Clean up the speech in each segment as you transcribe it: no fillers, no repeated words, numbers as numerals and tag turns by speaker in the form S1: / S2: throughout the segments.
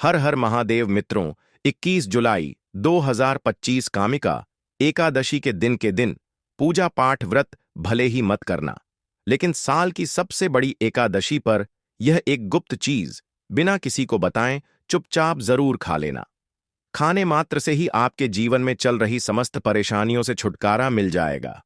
S1: हर हर महादेव मित्रों। 21 जुलाई 2025 कामिका एकादशी के दिन पूजा पाठ व्रत भले ही मत करना, लेकिन साल की सबसे बड़ी एकादशी पर यह एक गुप्त चीज बिना किसी को बताएं चुपचाप जरूर खा लेना। खाने मात्र से ही आपके जीवन में चल रही समस्त परेशानियों से छुटकारा मिल जाएगा।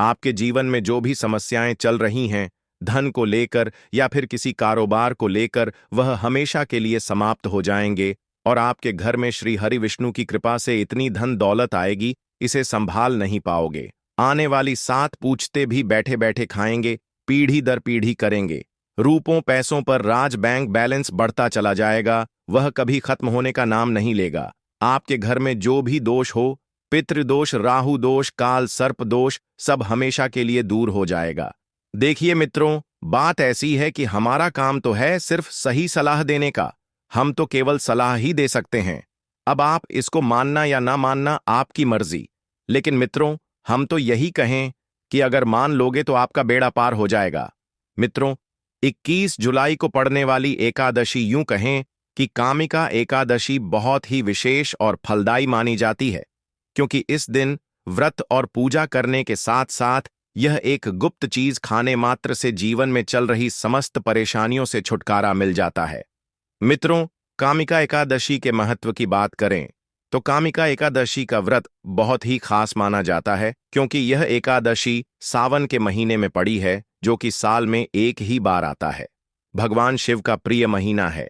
S1: आपके जीवन में जो भी समस्याएं चल रही हैं, धन को लेकर या फिर किसी कारोबार को लेकर, वह हमेशा के लिए समाप्त हो जाएंगे और आपके घर में श्री हरि विष्णु की कृपा से इतनी धन दौलत आएगी, इसे संभाल नहीं पाओगे। आने वाली 7 पूछते भी बैठे बैठे खाएंगे, पीढ़ी दर पीढ़ी करेंगे। रूपों पैसों पर राज बैंक बैलेंस बढ़ता चला जाएगा, वह कभी खत्म होने का नाम नहीं लेगा। आपके घर में जो भी दोष हो, पितृदोष, राहु दोष, काल सर्प दोष, सब हमेशा के लिए दूर हो जाएगा। देखिए मित्रों, बात ऐसी है कि हमारा काम तो है सिर्फ सही सलाह देने का। हम तो केवल सलाह ही दे सकते हैं। अब आप इसको मानना या ना मानना आपकी मर्जी, लेकिन मित्रों हम तो यही कहें कि अगर मान लोगे तो आपका बेड़ा पार हो जाएगा। मित्रों, 21 जुलाई को पड़ने वाली एकादशी यूं कहें कि कामिका एकादशी बहुत ही विशेष और फलदायी मानी जाती है, क्योंकि इस दिन व्रत और पूजा करने के साथ साथ यह एक गुप्त चीज खाने मात्र से जीवन में चल रही समस्त परेशानियों से छुटकारा मिल जाता है। मित्रों, कामिका एकादशी के महत्व की बात करें तो कामिका एकादशी का व्रत बहुत ही खास माना जाता है, क्योंकि यह एकादशी सावन के महीने में पड़ी है, जो कि साल में एक ही बार आता है। भगवान शिव का प्रिय महीना है।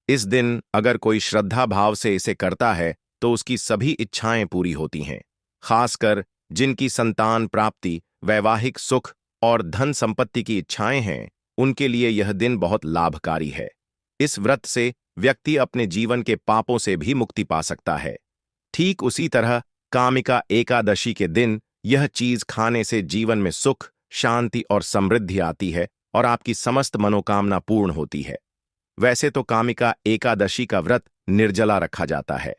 S1: इस दिन अगर कोई श्रद्धा भाव से इसे करता है तो उसकी सभी इच्छाएं पूरी होती हैं। खासकर जिनकी संतान प्राप्ति, वैवाहिक सुख और धन संपत्ति की इच्छाएं हैं, उनके लिए यह दिन बहुत लाभकारी है। इस व्रत से व्यक्ति अपने जीवन के पापों से भी मुक्ति पा सकता है। ठीक उसी तरह कामिका एकादशी के दिन यह चीज खाने से जीवन में सुख, शांति और समृद्धि आती है और आपकी समस्त मनोकामना पूर्ण होती है। वैसे तो कामिका एकादशी का व्रत निर्जला रखा जाता है,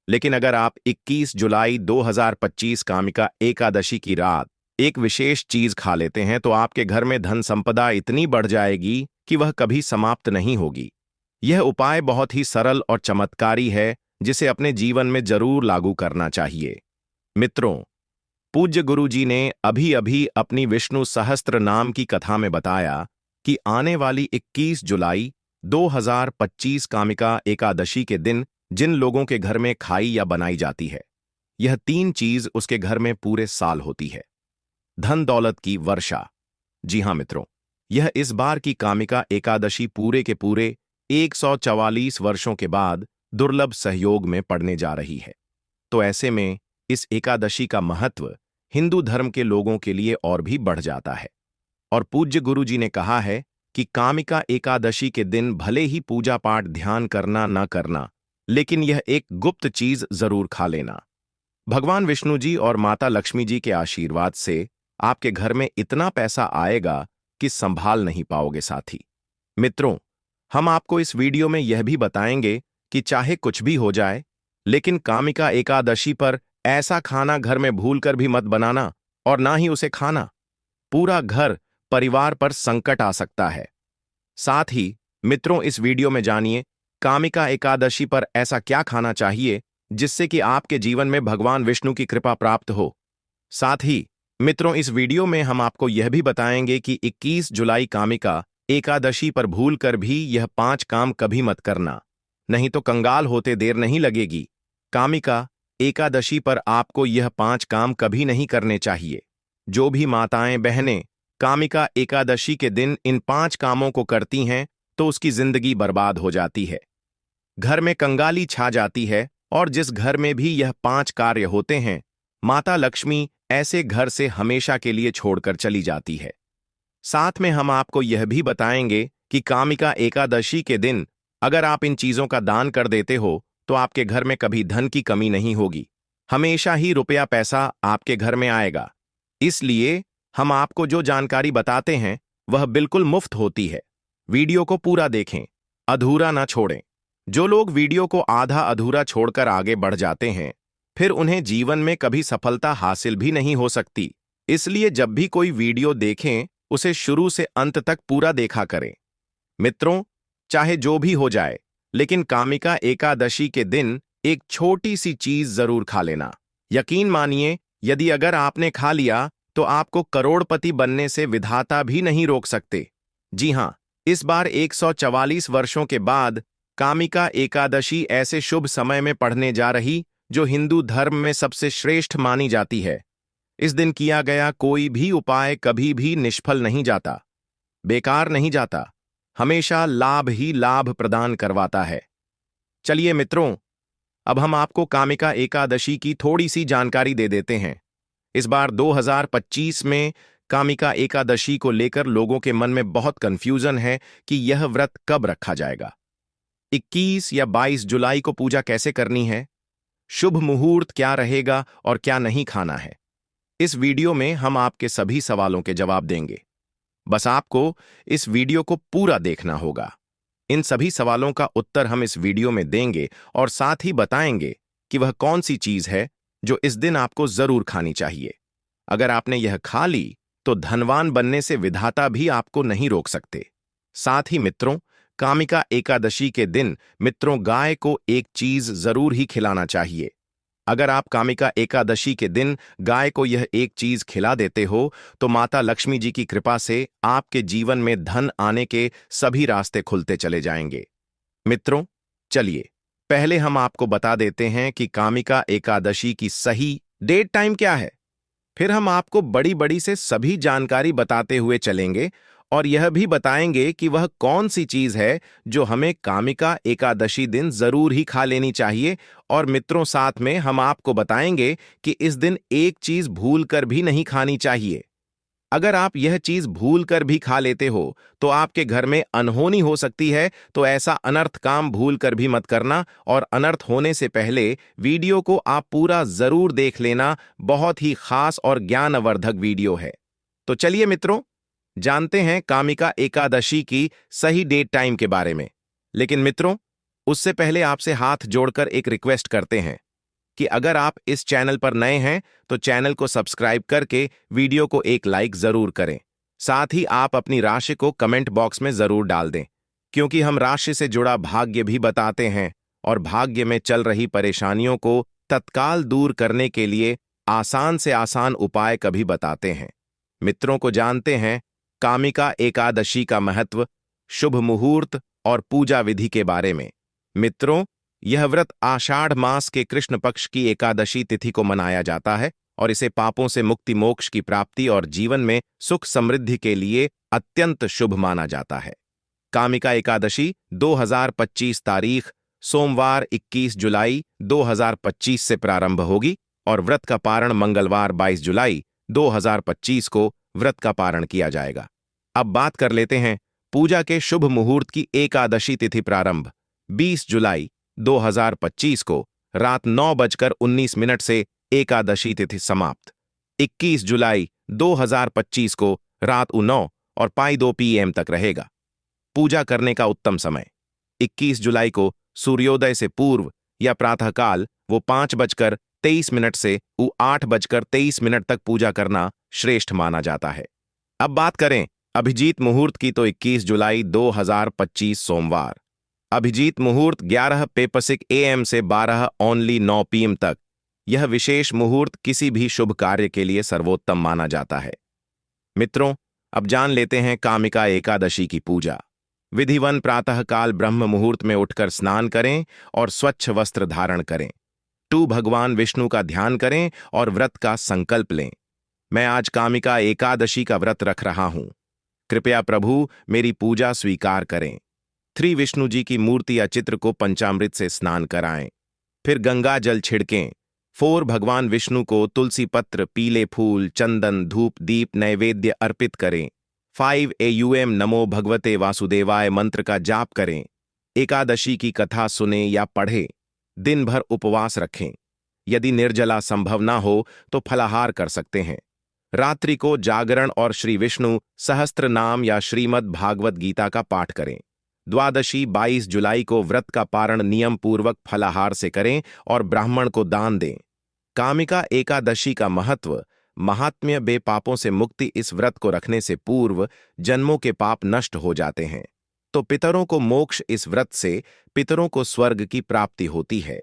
S1: लेकिन अगर आप 21 जुलाई 2025 कामिका एकादशी की रात एक विशेष चीज खा लेते हैं तो आपके घर में धन संपदा इतनी बढ़ जाएगी कि वह कभी समाप्त नहीं होगी। यह उपाय बहुत ही सरल और चमत्कारी है, जिसे अपने जीवन में जरूर लागू करना चाहिए। मित्रों, पूज्य गुरु जी ने अभी अभी अपनी विष्णु सहस्त्र नाम की कथा में बताया कि आने वाली 21 जुलाई 2025 कामिका एकादशी के दिन जिन लोगों के घर में खाई या बनाई जाती है, यह 3 चीज उसके घर में पूरे साल होती है। धन दौलत की वर्षा। जी हां मित्रों, यह इस बार की कामिका एकादशी पूरे के पूरे 144 वर्षों के बाद दुर्लभ सहयोग में पड़ने जा रही है। तो ऐसे में इस एकादशी का महत्व हिंदू धर्म के लोगों के लिए और भी बढ़ जाता है। और पूज्य गुरु जी ने कहा है कि कामिका एकादशी के दिन भले ही पूजा पाठ ध्यान करना ना करना, लेकिन यह एक गुप्त चीज जरूर खा लेना। भगवान विष्णु जी और माता लक्ष्मी जी के आशीर्वाद से आपके घर में इतना पैसा आएगा कि संभाल नहीं पाओगे साथी। मित्रों, हम आपको इस वीडियो में यह भी बताएंगे कि चाहे कुछ भी हो जाए, लेकिन कामिका एकादशी पर ऐसा खाना घर में भूलकर भी मत बनाना और ना ही उसे खाना। पूरा घर परिवार पर संकट आ सकता है। साथ ही मित्रों, इस वीडियो में जानिए कामिका एकादशी पर ऐसा क्या खाना चाहिए जिससे कि आपके जीवन में भगवान विष्णु की कृपा प्राप्त हो। साथ ही मित्रों, इस वीडियो में हम आपको यह भी बताएंगे कि 21 जुलाई कामिका एकादशी पर भूलकर भी यह 5 काम कभी मत करना, नहीं तो कंगाल होते देर नहीं लगेगी। कामिका एकादशी पर आपको यह 5 काम कभी नहीं करने चाहिए। जो भी माताएं बहनें कामिका एकादशी के दिन इन 5 कामों को करती हैं तो उसकी जिंदगी बर्बाद हो जाती है, घर में कंगाली छा जाती है, और जिस घर में भी यह 5 कार्य होते हैं, माता लक्ष्मी ऐसे घर से हमेशा के लिए छोड़कर चली जाती है। साथ में हम आपको यह भी बताएंगे कि कामिका एकादशी के दिन अगर आप इन चीजों का दान कर देते हो तो आपके घर में कभी धन की कमी नहीं होगी, हमेशा ही रुपया पैसा आपके घर में आएगा। इसलिए हम आपको जो जानकारी बताते हैं वह बिल्कुल मुफ्त होती है। वीडियो को पूरा देखें, अधूरा ना छोड़ें। जो लोग वीडियो को आधा अधूरा छोड़कर आगे बढ़ जाते हैं, फिर उन्हें जीवन में कभी सफलता हासिल भी नहीं हो सकती। इसलिए जब भी कोई वीडियो देखें, उसे शुरू से अंत तक पूरा देखा करें। मित्रों, चाहे जो भी हो जाए, लेकिन कामिका एकादशी के दिन एक छोटी सी चीज जरूर खा लेना। यकीन मानिए, यदि अगर आपने खा लिया तो आपको करोड़पति बनने से विधाता भी नहीं रोक सकते। जी हां, इस बार 144 वर्षों के बाद कामिका एकादशी ऐसे शुभ समय में पढ़ने जा रही जो हिंदू धर्म में सबसे श्रेष्ठ मानी जाती है। इस दिन किया गया कोई भी उपाय कभी भी निष्फल नहीं जाता, बेकार नहीं जाता, हमेशा लाभ ही लाभ प्रदान करवाता है। चलिए मित्रों, अब हम आपको कामिका एकादशी की थोड़ी सी जानकारी दे देते हैं। इस बार 2025 में कामिका एकादशी को लेकर लोगों के मन में बहुत कंफ्यूजन है कि यह व्रत कब रखा जाएगा। 21 या 22 जुलाई को पूजा कैसे करनी है, शुभ मुहूर्त क्या रहेगा और क्या नहीं खाना है। इस वीडियो में हम आपके सभी सवालों के जवाब देंगे। बस आपको इस वीडियो को पूरा देखना होगा। इन सभी सवालों का उत्तर हम इस वीडियो में देंगे और साथ ही बताएंगे कि वह कौन सी चीज है जो इस दिन आपको जरूर खानी चाहिए। अगर आपने यह खा ली तो धनवान बनने से विधाता भी आपको नहीं रोक सकते। साथ ही मित्रों, कामिका एकादशी के दिन मित्रों गाय को एक चीज जरूर ही खिलाना चाहिए। अगर आप कामिका एकादशी के दिन गाय को यह एक चीज खिला देते हो तो माता लक्ष्मी जी की कृपा से आपके जीवन में धन आने के सभी रास्ते खुलते चले जाएंगे। मित्रों, चलिए पहले हम आपको बता देते हैं कि कामिका एकादशी की सही डेट टाइम क्या है। फिर हम आपको बड़ी बड़ी से सभी जानकारी बताते हुए चलेंगे और यह भी बताएंगे कि वह कौन सी चीज है जो हमें कामिका एकादशी दिन जरूर ही खा लेनी चाहिए। और मित्रों, साथ में हम आपको बताएंगे कि इस दिन एक चीज भूल कर भी नहीं खानी चाहिए। अगर आप यह चीज भूल कर भी खा लेते हो तो आपके घर में अनहोनी हो सकती है, तो ऐसा अनर्थ काम भूल कर भी मत करना और अनर्थ होने से पहले वीडियो को आप पूरा जरूर देख लेना। बहुत ही खास और ज्ञानवर्धक वीडियो है। तो चलिए मित्रों, जानते हैं कामिका एकादशी की सही डेट टाइम के बारे में। लेकिन मित्रों, उससे पहले आपसे हाथ जोड़कर एक रिक्वेस्ट करते हैं कि अगर आप इस चैनल पर नए हैं तो चैनल को सब्सक्राइब करके वीडियो को एक लाइक जरूर करें। साथ ही आप अपनी राशि को कमेंट बॉक्स में जरूर डाल दें, क्योंकि हम राशि से जुड़ा भाग्य भी बताते हैं और भाग्य में चल रही परेशानियों को तत्काल दूर करने के लिए आसान से आसान उपाय कभी बताते हैं। मित्रों को जानते हैं कामिका एकादशी का महत्व, शुभ मुहूर्त और पूजा विधि के बारे में। मित्रों, यह व्रत आषाढ़ मास के कृष्ण पक्ष की एकादशी तिथि को मनाया जाता है और इसे पापों से मुक्ति, मोक्ष की प्राप्ति और जीवन में सुख समृद्धि के लिए अत्यंत शुभ माना जाता है। कामिका एकादशी 2025 तारीख सोमवार 21 जुलाई 2025 से प्रारंभ होगी और व्रत का पारण मंगलवार 22 जुलाई 2025 को व्रत का पारण किया जाएगा। अब बात कर लेते हैं पूजा के शुभ मुहूर्त की। एकादशी तिथि प्रारंभ 20 जुलाई 2025 को रात 9:19 से एकादशी तिथि समाप्त 21 जुलाई 2025 को रात 9:02 PM तक रहेगा। पूजा करने का उत्तम समय 21 जुलाई को सूर्योदय से पूर्व या प्रातःकाल वो 5:23 से 8:23 तक पूजा करना श्रेष्ठ माना जाता है। अब बात करें अभिजीत मुहूर्त की तो 21 जुलाई 2025 सोमवार अभिजीत मुहूर्त 11:55 AM से 12:09 PM तक। यह विशेष मुहूर्त किसी भी शुभ कार्य के लिए सर्वोत्तम माना जाता है। मित्रों, अब जान लेते हैं कामिका एकादशी की पूजा विधिवन। प्रातःकाल ब्रह्म मुहूर्त में उठकर स्नान करें और स्वच्छ वस्त्र धारण करें। भगवान विष्णु का ध्यान करें और व्रत का संकल्प लें। मैं आज कामिका एकादशी का व्रत रख रहा हूं, कृपया प्रभु मेरी पूजा स्वीकार करें। विष्णु जी की मूर्ति या चित्र को पंचामृत से स्नान कराएं, फिर गंगा जल छिड़कें। भगवान विष्णु को तुलसी पत्र, पीले फूल, चंदन, धूप, दीप नैवेद्य अर्पित करें। AUM नमो भगवते वासुदेवाय मंत्र का जाप करें। एकादशी की कथा सुने या पढ़ें। दिन भर उपवास रखें। यदि निर्जला संभव ना हो तो फलाहार कर सकते हैं। रात्रि को जागरण और श्री विष्णु सहस्त्र नाम या श्रीमद् भागवत गीता का पाठ करें। द्वादशी 22 जुलाई को व्रत का पारण नियम पूर्वक फलाहार से करें और ब्राह्मण को दान दें। कामिका एकादशी का महत्व, महात्म्य। बेपापों से मुक्ति। इस व्रत को रखने से पूर्व जन्मों के पाप नष्ट हो जाते हैं। तो पितरों को मोक्ष, इस व्रत से पितरों को स्वर्ग की प्राप्ति होती है।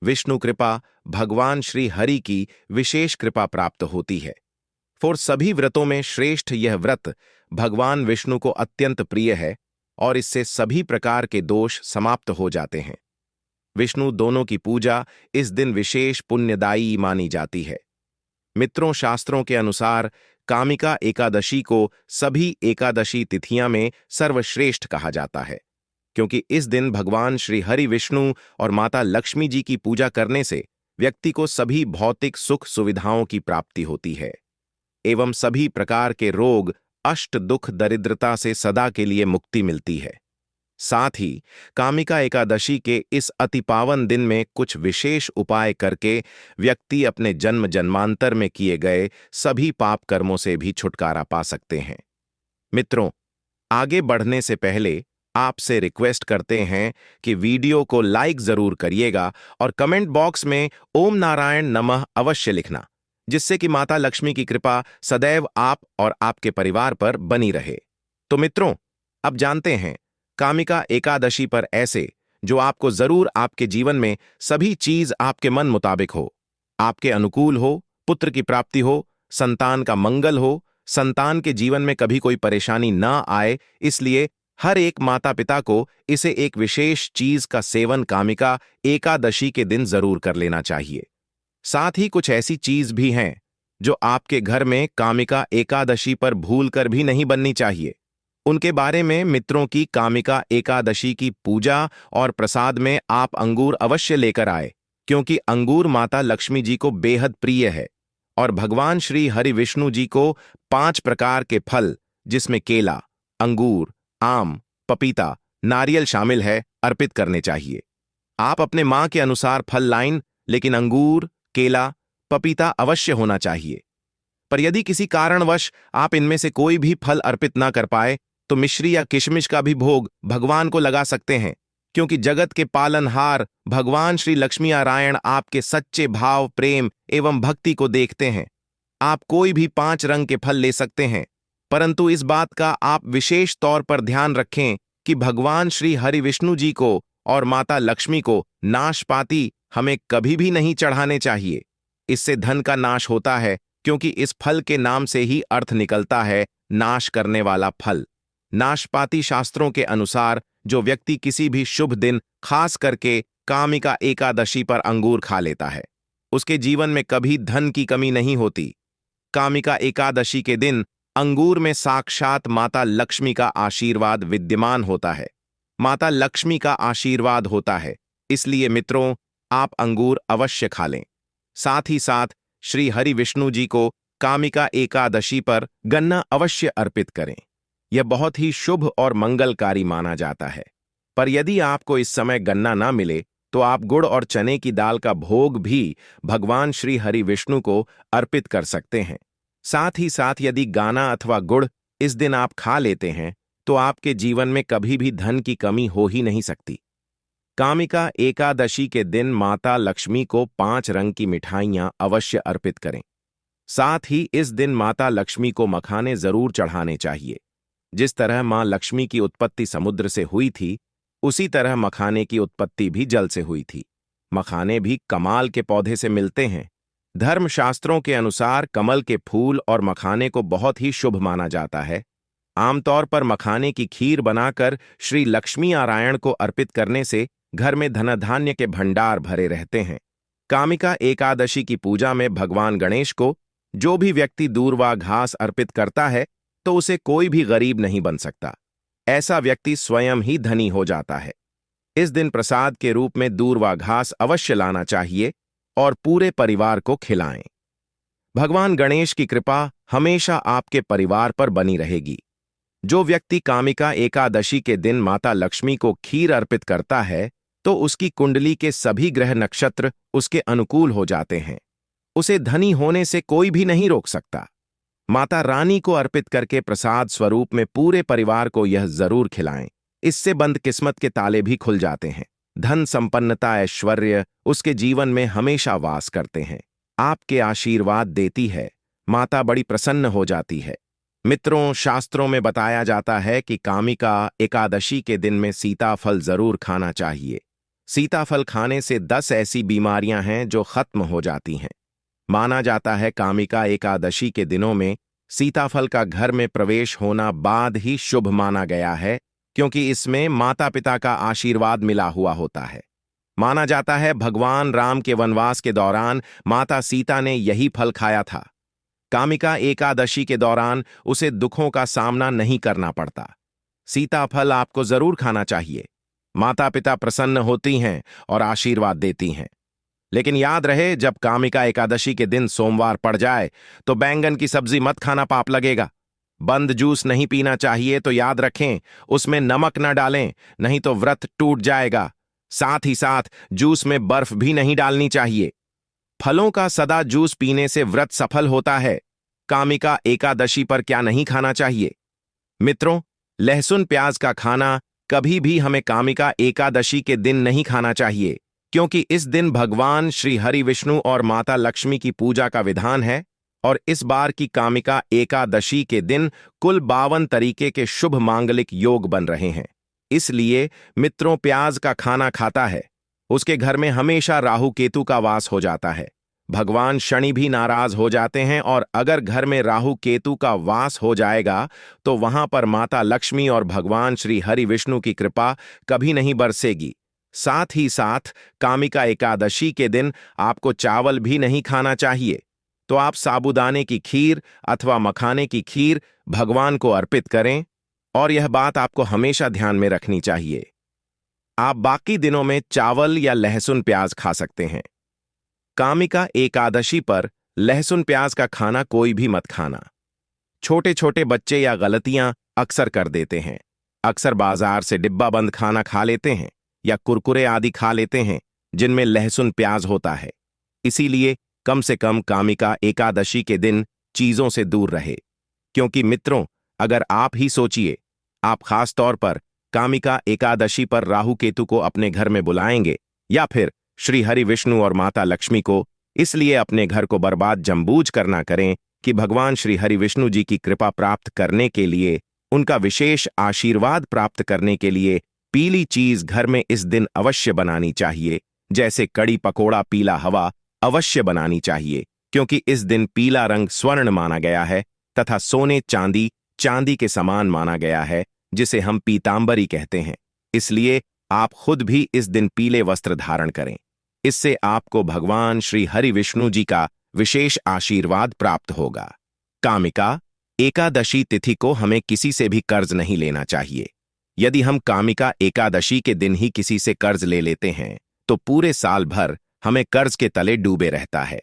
S1: विष्णु कृपा, भगवान श्री हरि की विशेष कृपा प्राप्त होती है। for सभी व्रतों में श्रेष्ठ यह व्रत भगवान विष्णु को अत्यंत प्रिय है और इससे सभी प्रकार के दोष समाप्त हो जाते हैं। विष्णु दोनों की पूजा इस दिन विशेष पुण्यदायी मानी जाती है। मित्रों, शास्त्रों के अनुसार कामिका एकादशी को सभी एकादशी तिथियां में सर्वश्रेष्ठ कहा जाता है, क्योंकि इस दिन भगवान श्री हरि विष्णु और माता लक्ष्मी जी की पूजा करने से व्यक्ति को सभी भौतिक सुख सुविधाओं की प्राप्ति होती है एवं सभी प्रकार के रोग, अष्ट दुख, दरिद्रता से सदा के लिए मुक्ति मिलती है। साथ ही कामिका एकादशी के इस अति पावन दिन में कुछ विशेष उपाय करके व्यक्ति अपने जन्म जन्मांतर में किए गए सभी पाप कर्मों से भी छुटकारा पा सकते हैं। मित्रों, आगे बढ़ने से पहले आपसे रिक्वेस्ट करते हैं कि वीडियो को लाइक जरूर करिएगा और कमेंट बॉक्स में ओम नारायण नमः अवश्य लिखना, जिससे कि माता लक्ष्मी की कृपा सदैव आप और आपके परिवार पर बनी रहे। तो मित्रों, अब जानते हैं कामिका एकादशी पर ऐसे जो आपको जरूर आपके जीवन में सभी चीज आपके मन मुताबिक हो, आपके अनुकूल हो, पुत्र की प्राप्ति हो, संतान का मंगल हो, संतान के जीवन में कभी कोई परेशानी ना आए, इसलिए हर एक माता पिता को इसे एक विशेष चीज का सेवन कामिका एकादशी के दिन जरूर कर लेना चाहिए। साथ ही कुछ ऐसी चीज भी हैं जो आपके घर में कामिका एकादशी पर भूल कर भी नहीं बननी चाहिए। उनके बारे में मित्रों की कामिका एकादशी की पूजा और प्रसाद में आप अंगूर अवश्य लेकर आए, क्योंकि अंगूर माता लक्ष्मी जी को बेहद प्रिय है और भगवान श्री हरि विष्णु जी को 5 प्रकार के फल, जिसमें केला, अंगूर, आम, पपीता, नारियल शामिल है, अर्पित करने चाहिए। आप अपने मां के अनुसार फल लाइन, लेकिन अंगूर, केला, पपीता अवश्य होना चाहिए। पर यदि किसी कारणवश आप इनमें से कोई भी फल अर्पित ना कर पाए तो मिश्री या किशमिश का भी भोग भगवान को लगा सकते हैं, क्योंकि जगत के पालनहार भगवान श्री लक्ष्मी नारायण आपके सच्चे भाव, प्रेम एवं भक्ति को देखते हैं। आप कोई भी 5 रंग के फल ले सकते हैं, परंतु इस बात का आप विशेष तौर पर ध्यान रखें कि भगवान श्री हरि विष्णु जी को और माता लक्ष्मी को नाशपाती हमें कभी भी नहीं चढ़ाने चाहिए। इससे धन का नाश होता है, क्योंकि इस फल के नाम से ही अर्थ निकलता है नाश करने वाला फल। नाशपाती शास्त्रों के अनुसार जो व्यक्ति किसी भी शुभ दिन, खास करके कामिका एकादशी पर अंगूर खा लेता है, उसके जीवन में कभी धन की कमी नहीं होती। कामिका एकादशी के दिन अंगूर में साक्षात माता लक्ष्मी का आशीर्वाद विद्यमान होता है। माता लक्ष्मी का आशीर्वाद होता है, इसलिए मित्रों, आप अंगूर अवश्य खा लें। साथ ही साथ श्री हरि विष्णु जी को कामिका एकादशी पर गन्ना अवश्य अर्पित करें। यह बहुत ही शुभ और मंगलकारी माना जाता है। पर यदि आपको इस समय गन्ना ना मिले तो आप गुड़ और चने की दाल का भोग भी भगवान श्री हरि विष्णु को अर्पित कर सकते हैं। साथ ही साथ यदि गाना अथवा गुड़ इस दिन आप खा लेते हैं तो आपके जीवन में कभी भी धन की कमी हो ही नहीं सकती। कामिका एकादशी के दिन माता लक्ष्मी को 5 रंग की मिठाइयां अवश्य अर्पित करें। साथ ही इस दिन माता लक्ष्मी को मखाने जरूर चढ़ाने चाहिए। जिस तरह मां लक्ष्मी की उत्पत्ति समुद्र से हुई थी, उसी तरह मखाने की उत्पत्ति भी जल से हुई थी। मखाने भी कमाल के पौधे से मिलते हैं। धर्मशास्त्रों के अनुसार कमल के फूल और मखाने को बहुत ही शुभ माना जाता है। आमतौर पर मखाने की खीर बनाकर श्री लक्ष्मी नारायण को अर्पित करने से घर में धनधान्य के भंडार भरे रहते हैं। कामिका एकादशी की पूजा में भगवान गणेश को जो भी व्यक्ति दूर्वा घास अर्पित करता है तो उसे कोई भी गरीब नहीं बन सकता। ऐसा व्यक्ति स्वयं ही धनी हो जाता है। इस दिन प्रसाद के रूप में दूर्वा घास अवश्य लाना चाहिए और पूरे परिवार को खिलाएं। भगवान गणेश की कृपा हमेशा आपके परिवार पर बनी रहेगी। जो व्यक्ति कामिका एकादशी के दिन माता लक्ष्मी को खीर अर्पित करता है तो उसकी कुंडली के सभी ग्रह नक्षत्र उसके अनुकूल हो जाते हैं। उसे धनी होने से कोई भी नहीं रोक सकता। माता रानी को अर्पित करके प्रसाद स्वरूप में पूरे परिवार को यह जरूर खिलाएं। इससे बंद किस्मत के ताले भी खुल जाते हैं। धन, संपन्नता, ऐश्वर्य उसके जीवन में हमेशा वास करते हैं। आपके आशीर्वाद देती है। माता बड़ी प्रसन्न हो जाती है। मित्रों, शास्त्रों में बताया जाता है कि कामिका एकादशी के दिन में सीताफल जरूर खाना चाहिए। सीताफल खाने से 10 ऐसी बीमारियां हैं जो खत्म हो जाती हैं। माना जाता है कामिका एकादशी के दिनों में सीताफल का घर में प्रवेश होना बाद ही शुभ माना गया है, क्योंकि इसमें माता पिता का आशीर्वाद मिला हुआ होता है। माना जाता है भगवान राम के वनवास के दौरान माता सीता ने यही फल खाया था। कामिका एकादशी के दौरान उसे दुखों का सामना नहीं करना पड़ता। सीताफल आपको जरूर खाना चाहिए। माता पिता प्रसन्न होती हैं और आशीर्वाद देती हैं। लेकिन याद रहे, जब कामिका एकादशी के दिन सोमवार पड़ जाए तो बैंगन की सब्जी मत खाना, पाप लगेगा। बंद जूस नहीं पीना चाहिए, तो याद रखें उसमें नमक न डालें, नहीं तो व्रत टूट जाएगा। साथ ही साथ जूस में बर्फ भी नहीं डालनी चाहिए। फलों का सदा जूस पीने से व्रत सफल होता है। कामिका एकादशी पर क्या नहीं खाना चाहिए? मित्रों, लहसुन प्याज का खाना कभी भी हमें कामिका एकादशी के दिन नहीं खाना चाहिए, क्योंकि इस दिन भगवान श्री हरि विष्णु और माता लक्ष्मी की पूजा का विधान है। और इस बार की कामिका एकादशी के दिन कुल 52 तरीके के शुभ मांगलिक योग बन रहे हैं। इसलिए मित्रों, प्याज का खाना खाता है उसके घर में हमेशा राहु केतु का वास हो जाता है। भगवान शनि भी नाराज हो जाते हैं, और अगर घर में राहु केतु का वास हो जाएगा तो वहां पर माता लक्ष्मी और भगवान श्री हरि विष्णु की कृपा कभी नहीं बरसेगी। साथ ही साथ कामिका एकादशी के दिन आपको चावल भी नहीं खाना चाहिए। तो आप साबूदाने की खीर अथवा मखाने की खीर भगवान को अर्पित करें, और यह बात आपको हमेशा ध्यान में रखनी चाहिए। आप बाकी दिनों में चावल या लहसुन प्याज खा सकते हैं। कामिका एकादशी पर लहसुन प्याज का खाना कोई भी मत खाना। छोटे छोटे बच्चे या गलतियां अक्सर कर देते हैं। अक्सर बाजार से डिब्बा बंद खाना खा लेते हैं या कुरकुरे आदि खा लेते हैं जिनमें लहसुन प्याज होता है। इसीलिए कम से कम कामिका एकादशी के दिन चीजों से दूर रहे। क्योंकि मित्रों, अगर आप ही सोचिए, आप खास तौर पर कामिका एकादशी पर राहु केतु को अपने घर में बुलाएंगे या फिर श्री हरि विष्णु और माता लक्ष्मी को, इसलिए अपने घर को बर्बाद जम्बूझ करना करें कि भगवान श्री हरि विष्णु जी की कृपा प्राप्त करने के लिए, उनका विशेष आशीर्वाद प्राप्त करने के लिए पीली चीज घर में इस दिन अवश्य बनानी चाहिए। जैसे कड़ी पकोड़ा, पीला हवा अवश्य बनानी चाहिए, क्योंकि इस दिन पीला रंग स्वर्ण माना गया है तथा सोने चांदी चांदी के समान माना गया है, जिसे हम पीतांबरी कहते हैं। इसलिए आप खुद भी इस दिन पीले वस्त्र धारण करें। इससे आपको भगवान श्री हरि विष्णु जी का विशेष आशीर्वाद प्राप्त होगा। कामिका एकादशी तिथि को हमें किसी से भी कर्ज नहीं लेना चाहिए। यदि हम कामिका एकादशी के दिन ही किसी से कर्ज ले लेते हैं तो पूरे साल भर हमें कर्ज के तले डूबे रहता है।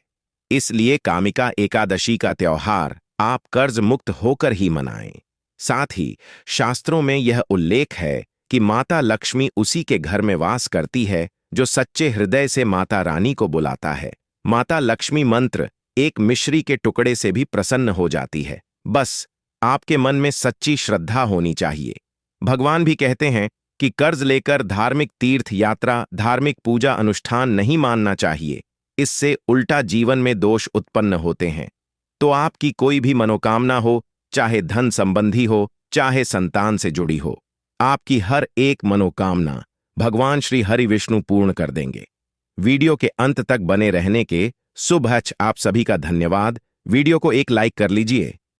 S1: इसलिए कामिका एकादशी का त्योहार आप कर्ज मुक्त होकर ही मनाएं। साथ ही शास्त्रों में यह उल्लेख है कि माता लक्ष्मी उसी के घर में वास करती है जो सच्चे हृदय से माता रानी को बुलाता है। माता लक्ष्मी मंत्र एक मिश्री के टुकड़े से भी प्रसन्न हो जाती है। बस आपके मन में सच्ची श्रद्धा होनी चाहिए। भगवान भी कहते हैं कि कर्ज लेकर धार्मिक तीर्थ यात्रा, धार्मिक पूजा अनुष्ठान नहीं मानना चाहिए। इससे उल्टा जीवन में दोष उत्पन्न होते हैं। तो आपकी कोई भी मनोकामना हो, चाहे धन संबंधी हो, चाहे संतान से जुड़ी हो, आपकी हर एक मनोकामना भगवान श्री हरि विष्णु पूर्ण कर देंगे। वीडियो के अंत तक बने रहने के शुभ आप सभी का धन्यवाद। वीडियो को एक लाइक कर लीजिए।